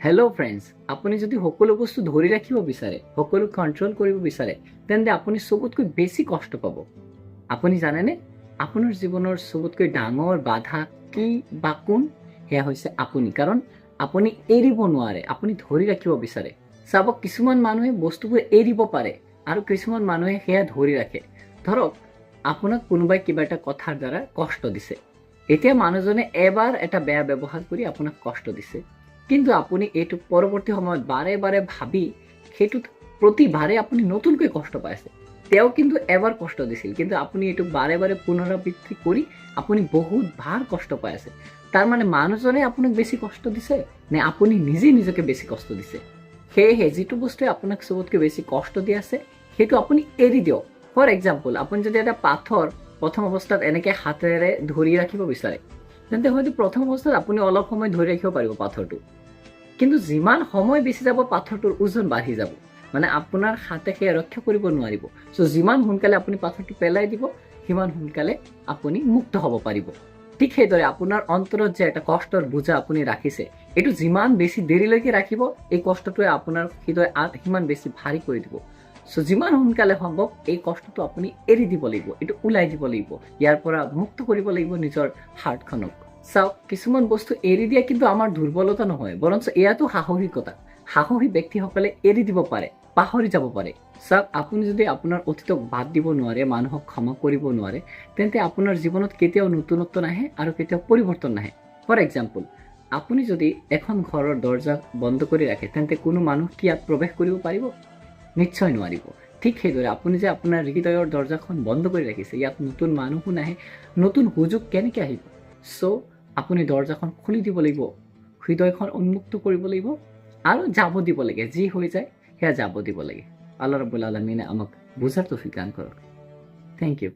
Hello' friends, আপুনি যদি সকলো বস্তু ধৰি ৰাখিব বিচাৰে, সকলো কণ্ট্ৰল কৰিব বিচাৰে, তেন্তে আপুনি চবতকৈ বেছি কষ্ট পাব। আপুনি জানেনে আপোনাৰ জীৱনৰ চবতকৈ ডাঙৰ বাধা কি বা কোন? সেয়া হৈছে আপুনি। কাৰণ আপুনি এৰিব নোৱাৰে, আপুনি ধৰি ৰাখিব বিচাৰে। চাব, কিছুমান মানুহে বস্তুবোৰ এৰিব পাৰে আৰু কিছুমান মানুহে সেয়া ধৰি ৰাখে। ধৰক, আপোনাক কোনোবাই কিবা এটা কথাৰ দ্বাৰা কষ্ট দিছে। এতিয়া মানুহজনে এবাৰ এটা বেয়া ব্যৱহাৰ কৰি আপোনাক কষ্ট দিছে, কিন্তু আপুনি এইটো পৰৱৰ্তী সময়ত বাৰে বাৰে ভাবি সেইটোত প্ৰতিবাৰে আপুনি নতুনকৈ কষ্ট পাইছে। তেওঁ কিন্তু এবাৰ কষ্ট দিছিল, কিন্তু আপুনি এইটো বাৰে বাৰে পুনৰাবৃত্তি কৰি আপুনি বহুত ভাৰ কষ্ট পাই আছে। তাৰ মানে মানুহজনে আপোনাক বেছি কষ্ট দিছে নে আপুনি নিজে নিজকে বেছি কষ্ট দিছে? সেয়েহে যিটো বস্তুৱে আপোনাক চবতকৈ বেছি কষ্ট দি আছে সেইটো আপুনি এৰি দিয়ক। ফৰ এক্সাম্পল, আপুনি যদি এটা পাথৰ প্ৰথম অৱস্থাত এনেকৈ হাতেৰে ধৰি ৰাখিব বিচাৰে, তেন্তে হয়তো প্ৰথম অৱস্থাত আপুনি অলপ সময় ধৰি ৰাখিব পাৰিব পাথৰটো, কিন্তু যিমান সময় বেছি যাব পাথৰটোৰ ওজন বাঢ়ি যাব। মানে আপোনাৰ হাতে সেয়া ৰক্ষা কৰিব নোৱাৰিব। চ' যিমান সোনকালে আপুনি পাথৰটো পেলাই দিব, সিমান সোনকালে আপুনি মুক্ত হ'ব পাৰিব। ঠিক সেইদৰে আপোনাৰ অন্তৰত যে এটা কষ্টৰ বোজা আপুনি ৰাখিছে, এইটো যিমান বেছি দেৰিলৈকে ৰাখিব, এই কষ্টটোৱে আপোনাৰ হৃদয় সিমান বেছি ভাৰী কৰি দিব। চ' যিমান সোনকালে সম্ভৱ এই কষ্টটো আপুনি এৰি দিব লাগিব, এইটো ওলাই দিব লাগিব, ইয়াৰ পৰা মুক্ত কৰিব লাগিব নিজৰ হাৰ্টখনক। চাওক, কিছুমান বস্তু এৰি দিয়া কিন্তু আমাৰ দুৰ্বলতা নহয়, বৰঞ্চ এয়াতো সাহসিকতা। সাহসী ব্যক্তিসকলে এৰি দিব পাৰে, পাহৰি যাব পাৰে। চাওক, আপুনি যদি আপোনাৰ অতীতক বাদ দিব নোৱাৰে, মানুহক ক্ষমা কৰিব নোৱাৰে, তেন্তে আপোনাৰ জীৱনত কেতিয়াও নতুনত্ব নাহে আৰু কেতিয়াও পৰিৱৰ্তন নাহে। ফৰ এক্সাম্পল, আপুনি যদি এখন ঘৰৰ দৰ্জা বন্ধ কৰি ৰাখে, তেন্তে কোনো মানুহ কি ইয়াত প্ৰৱেশ কৰিব পাৰিব? নিশ্চয় নোৱাৰিব। ঠিক সেইদৰে আপুনি যে আপোনাৰ হৃদয়ৰ দৰ্জাখন বন্ধ কৰি ৰাখিছে, ইয়াত নতুন মানুহো নাহে, নতুন সুযোগ কেনেকৈ আহিব? চ' আপুনি দৰ্জাখন খুলি দিব লাগিব, হৃদয়খন উন্মুক্ত কৰিব লাগিব আৰু যাব দিব লাগে। যি হৈ যায় সেয়া যাব দিব লাগে। আল্লাহ ৰাব্বুল আলামিনে আমাক বুজাৰ তৌফিক দান কৰক। Thank U.